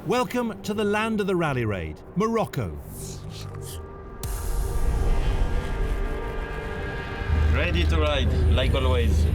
Welcome to the land of the rally raid, Morocco. Ready to ride, like always.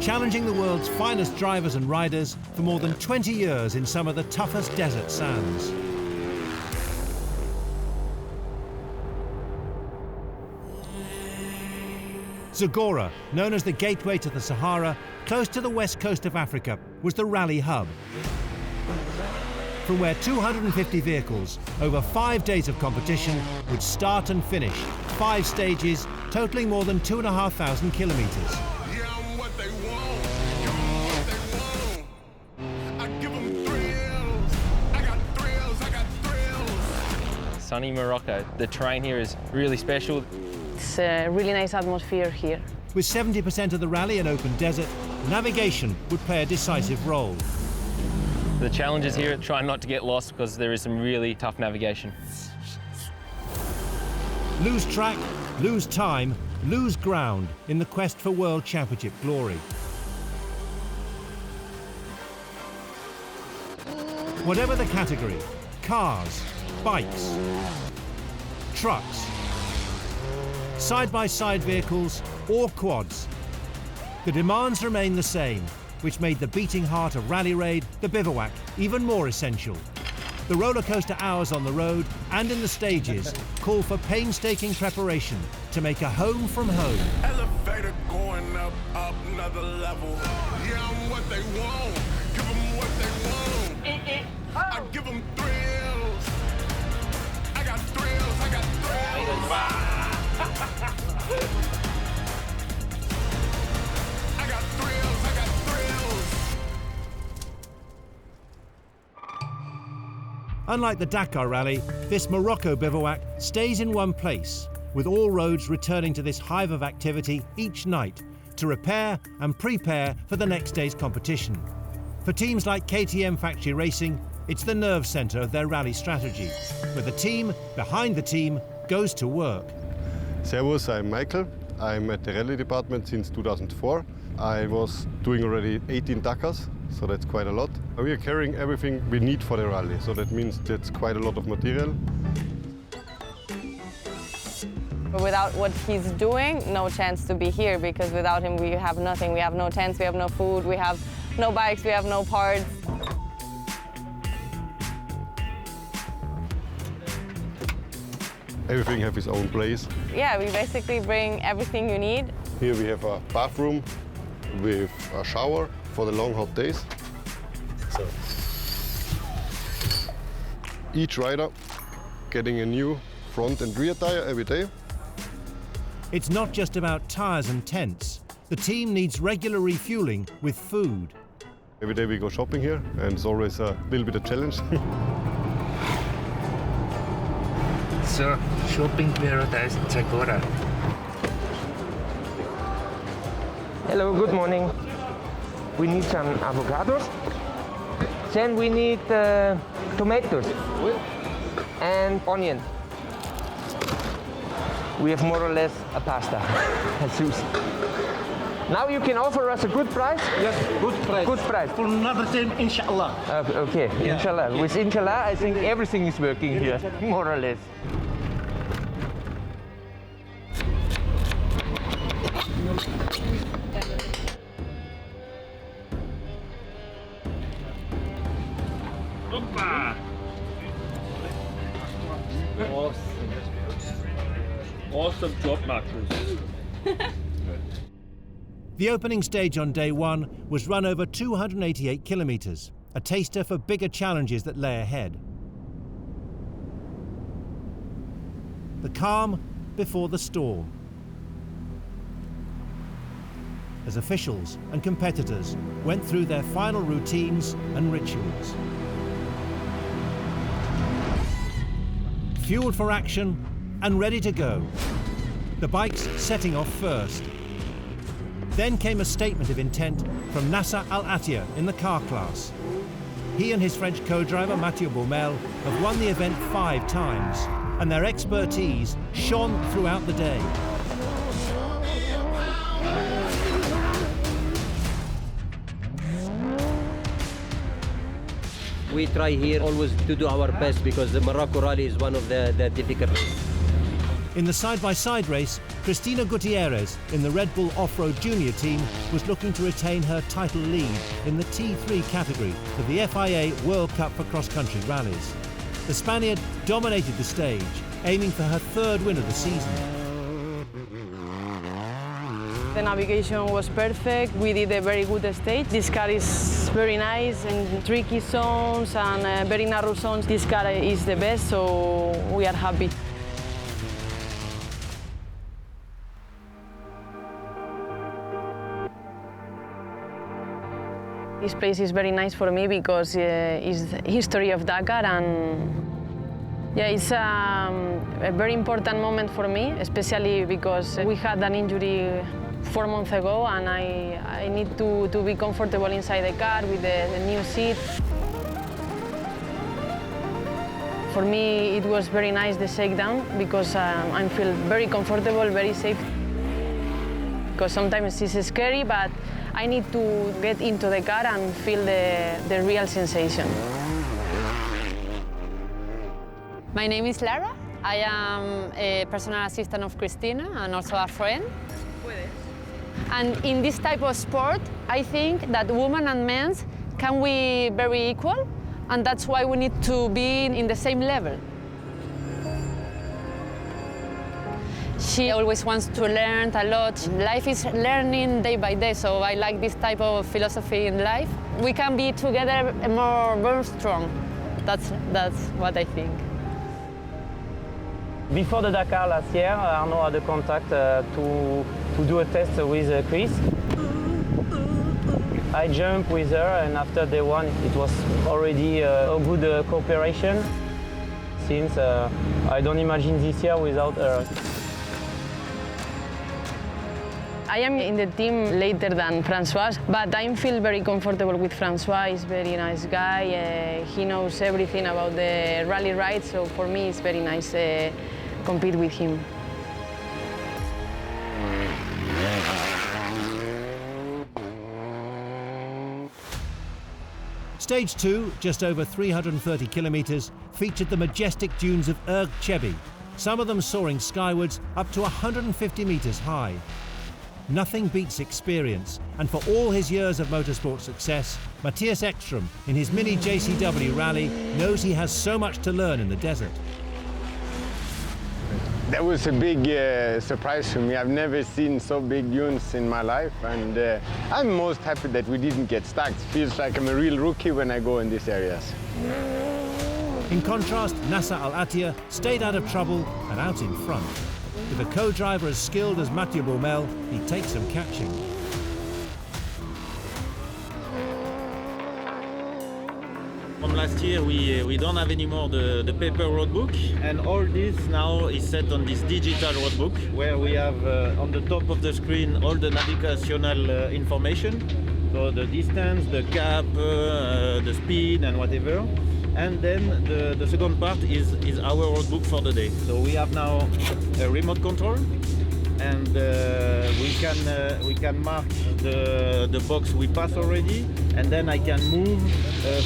Challenging the world's finest drivers and riders for more than 20 years in some of the toughest desert sands. Zagora, known as the gateway to the Sahara, close to the west coast of Africa, was the rally hub. From where 250 vehicles, over 5 days of competition, would start and finish, 5 stages, totaling more than 2,500 kilometers. Sunny Morocco. The terrain here is really special. It's a really nice atmosphere here. With 70% of the rally in open desert, navigation would play a decisive role. The challenges here, try not to get lost because there is some really tough navigation. Lose track, lose time, lose ground in the quest for World Championship glory. Whatever the category, cars, bikes, trucks, side-by-side vehicles or quads, the demands remain the same, which made the beating heart of Rally Raid, the bivouac, even more essential. The roller coaster hours on the road and in the stages call for painstaking preparation to make a home from home. Elevator going up another level. Yeah, I'm what they want. Give them what they want. I give them thrills. I got thrills, I got thrills. I got thrills, I got thrills. Unlike the Dakar Rally, this Morocco bivouac stays in one place, with all roads returning to this hive of activity each night to repair and prepare for the next day's competition. For teams like KTM Factory Racing, it's the nerve centre of their rally strategy, where the team behind the team goes to work. Servus, I'm Michael. I'm at the rally department since 2004. I was doing already 18 Dakars, so that's quite a lot. We are carrying everything we need for the rally, so that means that's quite a lot of material. Without what he's doing, no chance to be here, because without him we have nothing. We have no tents, we have no food, we have no bikes, we have no parts. Everything has its own place. Yeah, we basically bring everything you need. Here we have a bathroom with a shower for the long hot days. So each rider getting a new front and rear tire every day. It's not just about tyres and tents. The team needs regular refueling with food. Every day we go shopping here, and it's always a little bit of challenge. Sir, shopping paradise Zagora. Hello, good morning. We need some avocados. Then we need tomatoes and onion. We have more or less a pasta. Now you can offer us a good price? Yes, good price. Good price. For another time, inshallah. Okay, yeah. Inshallah. With inshallah, I think everything is working here, more or less. Awesome job, Marcus. The opening stage on day one was run over 288 kilometres, a taster for bigger challenges that lay ahead. The calm before the storm, as officials and competitors went through their final routines and rituals. Fueled for action and ready to go, the bikes setting off first. Then came a statement of intent from Nasser Al-Attiyah in the car class. He and his French co-driver Matthias have won the event 5 times, and their expertise shone throughout the day. We try here always to do our best because the Morocco Rally is one of the difficult races. In the side-by-side race, Cristina Gutierrez in the Red Bull Off-Road Junior team was looking to retain her title lead in the T3 category for the FIA World Cup for cross-country rallies. The Spaniard dominated the stage, aiming for her third win of the season. The navigation was perfect. We did a very good stage. This car is very nice in tricky zones and very narrow zones. This car is the best, so we are happy. This place is very nice for me because it's the history of Dakar, and yeah, it's a very important moment for me, especially because we had an injury 4 months ago, and I need to be comfortable inside the car with the new seat. For me, it was very nice, the shakedown, because I feel very comfortable, very safe. Because sometimes it's scary, but I need to get into the car and feel the real sensation. My name is Lara. I am a personal assistant of Cristina and also a friend. And in this type of sport, I think that women and men can be very equal, and that's why we need to be in the same level. She always wants to learn a lot. Life is learning day by day, so I like this type of philosophy in life. We can be together more strong. That's what I think. Before the Dakar last year, Arnaud had a contact to do a test with Chris. I jumped with her, and after day one, it was already a good cooperation. Since I don't imagine this year without her. I am in the team later than Francois, but I feel very comfortable with Francois. He's a very nice guy. He knows everything about the rally ride, so for me it's very nice to compete with him. Stage 2, just over 330 kilometres, featured the majestic dunes of Erg Chebi, some of them soaring skywards up to 150 metres high. Nothing beats experience, and for all his years of motorsport success, Matthias Ekstrom, in his mini JCW rally, knows he has so much to learn in the desert. That was a big surprise for me. I've never seen so big dunes in my life, and I'm most happy that we didn't get stuck. It feels like I'm a real rookie when I go in these areas. In contrast, Nasser Al-Attiyah stayed out of trouble and out in front. With a co-driver as skilled as Mathieu Baumel, he takes some catching. From last year, we don't have anymore the paper roadbook, and all this now is set on this digital roadbook, where we have on the top of the screen all the navigational information, so the distance, the gap, the speed, and whatever. And then the second part is our roadbook for the day. So we have now a remote control, and we can mark the box we passed already, and then I can move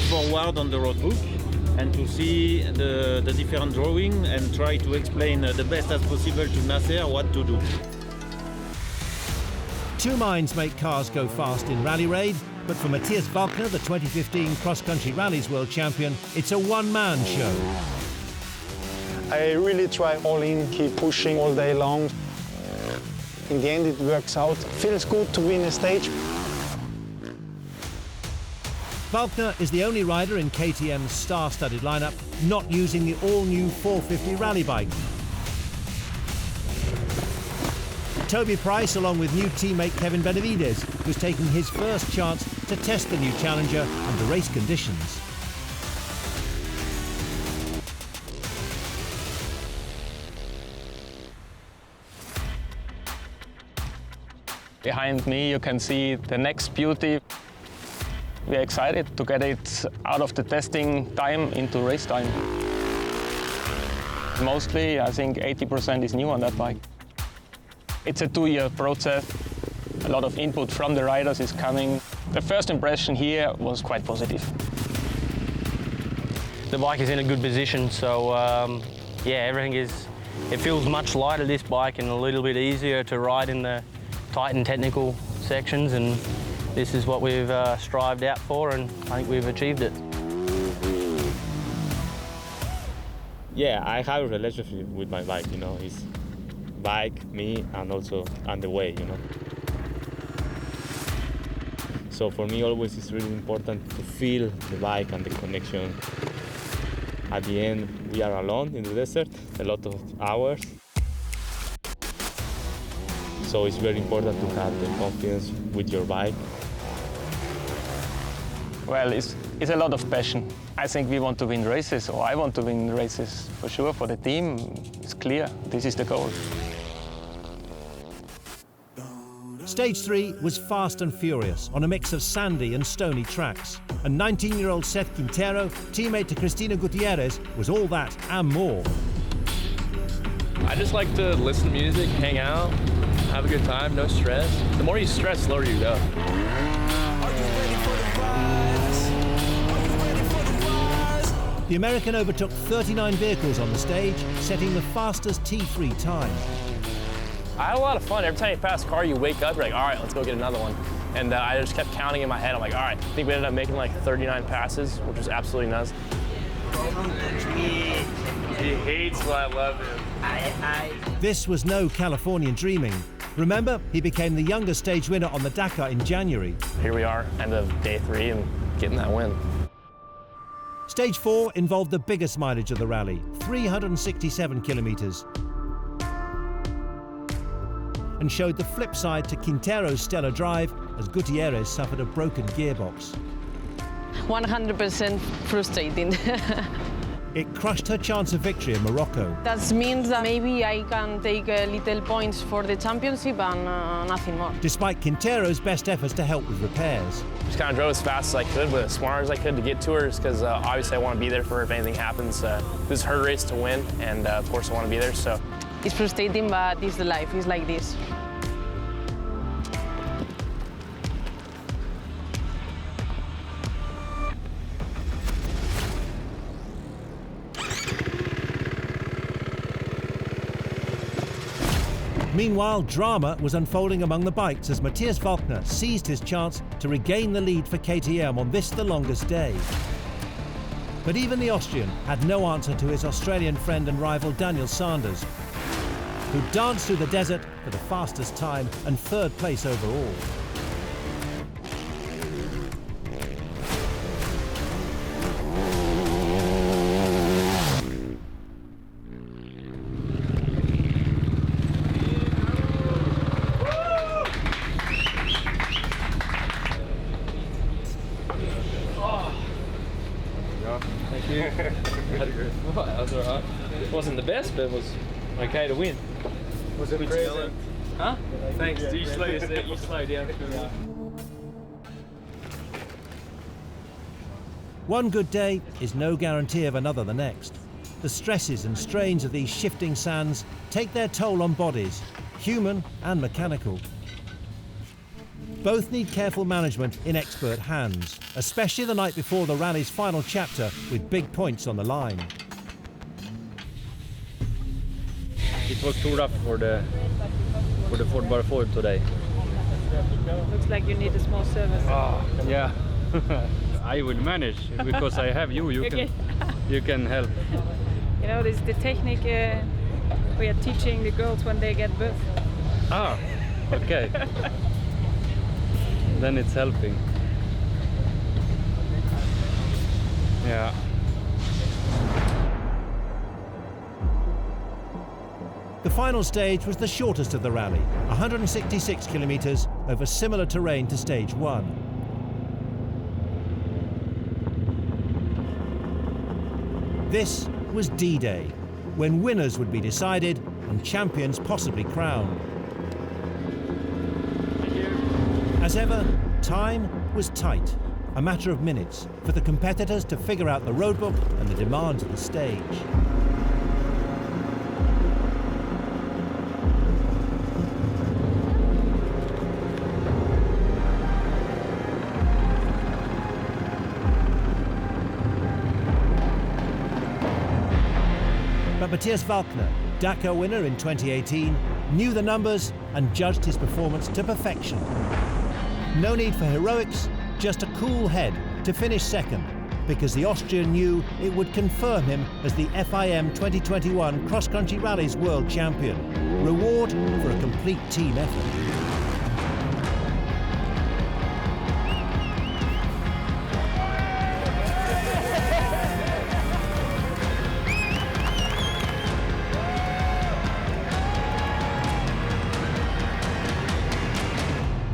forward on the roadbook and to see the different drawing and try to explain the best as possible to Nasser what to do. Two minds make cars go fast in Rally Raid, but for Matthias Walkner, the 2015 cross-country rallies world champion, it's a one-man show. I really try all in, keep pushing all day long. In the end, it works out. Feels good to win a stage. Walkner is the only rider in KTM's star-studded lineup not using the all-new 450 rally bike. Toby Price, along with new teammate Kevin Benavides, was taking his first chance to test the new Challenger under race conditions. Behind me you can see the next beauty. We're excited to get it out of the testing time into race time. Mostly, I think 80% is new on that bike. It's a 2-year process. A lot of input from the riders is coming. The first impression here was quite positive. the bike is in a good position, so yeah, it feels much lighter, this bike, and a little bit easier to ride in the tight and technical sections, and this is what we've strived out for, and I think we've achieved it. Yeah, I have a relationship with my bike, you know. It's bike, me, and also on the way, you know. So for me, always it's really important to feel the bike and the connection. At the end, we are alone in the desert, a lot of hours. So it's very important to have the confidence with your bike. Well, it's a lot of passion. I think we want to win races, or I want to win races for sure. For the team, it's clear. This is the goal. Stage 3 was fast and furious on a mix of sandy and stony tracks. And 19-year-old Seth Quintero, teammate to Cristina Gutierrez, was all that and more. I just like to listen to music, hang out, have a good time, no stress. The more you stress, the slower you go. The American overtook 39 vehicles on the stage, setting the fastest T3 time. I had a lot of fun. Every time you pass a car, you wake up, you're like, all right, let's go get another one. And I just kept counting in my head. I'm like, all right, I think we ended up making like 39 passes, which was absolutely nuts. He hates what I love him. This was no Californian dreaming. Remember, he became the youngest stage winner on the Dakar in January. Here we are, end of day 3, and getting that win. Stage 4 involved the biggest mileage of the rally, 367 kilometres, and showed the flip side to Quintero's stellar drive as Gutierrez suffered a broken gearbox. 100% frustrating. It crushed her chance of victory in Morocco. That means that maybe I can take little points for the championship and nothing more. Despite Quintero's best efforts to help with repairs. Just kind of drove as fast as I could, but as smart as I could to get to her, because obviously I want to be there for her if anything happens. This is her race to win, and of course I want to be there, so. It's frustrating, but it's the life, it's like this. Meanwhile, drama was unfolding among the bikes as Matthias Walkner seized his chance to regain the lead for KTM on this, the longest day. But even the Austrian had no answer to his Australian friend and rival Daniel Sanders, who danced through the desert for the fastest time and 3rd place overall. Thank you. That was all right. It wasn't the best, but it was okay to win. Was it crazy? Huh? Thanks. You slow down. One good day is no guarantee of another the next. The stresses and strains of these shifting sands take their toll on bodies, human and mechanical. Both need careful management in expert hands, especially the night before the rally's final chapter with big points on the line. It was too rough for the 4x4 today. Looks like you need a small service. Oh, yeah. I will manage because I have you. You can help. You know, this is the technique we are teaching the girls when they get birth. Ah, okay. Then it's helping. Yeah. The final stage was the shortest of the rally, 166 kilometres over similar terrain to stage 1. This was D-Day, when winners would be decided and champions possibly crowned. As ever, time was tight, a matter of minutes for the competitors to figure out the roadbook and the demands of the stage. Matthias Walkner, Dakar winner in 2018, knew the numbers and judged his performance to perfection. No need for heroics, just a cool head to finish second, because the Austrian knew it would confirm him as the FIM 2021 Cross Country Rallies World Champion. Reward for a complete team effort.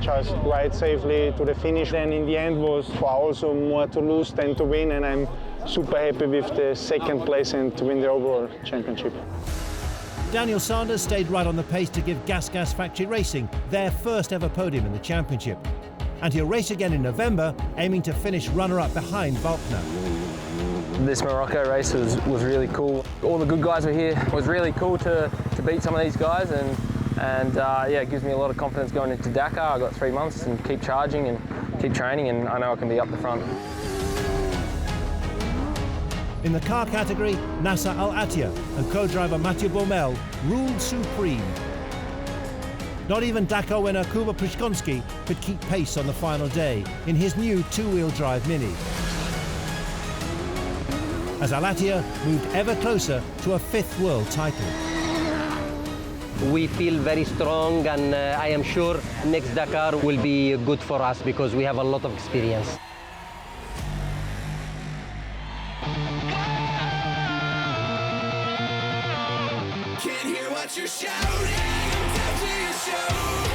Just ride safely to the finish, and in the end was also more to lose than to win, and I'm super happy with the second place and to win the overall championship. Daniel Sanders stayed right on the pace to give KTM Factory Racing their first ever podium in the championship. And he'll race again in November, aiming to finish runner-up behind Walkner. This Morocco race was really cool. All the good guys were here. It was really cool to beat some of these guys, and yeah, it gives me a lot of confidence going into Dakar. I've got 3 months and keep charging and keep training, and I know I can be up the front. In the car category, Nasser Al-Attiyah and co-driver Mathieu Baumel ruled supreme. Not even Dakar winner Kuba Prishkonsky could keep pace on the final day in his new two-wheel drive Mini, as Al-Attiyah moved ever closer to a 5th world title. We feel very strong, and I am sure next Dakar will be good for us because we have a lot of experience. Can't hear what you're shouting, I'm deaf to your show.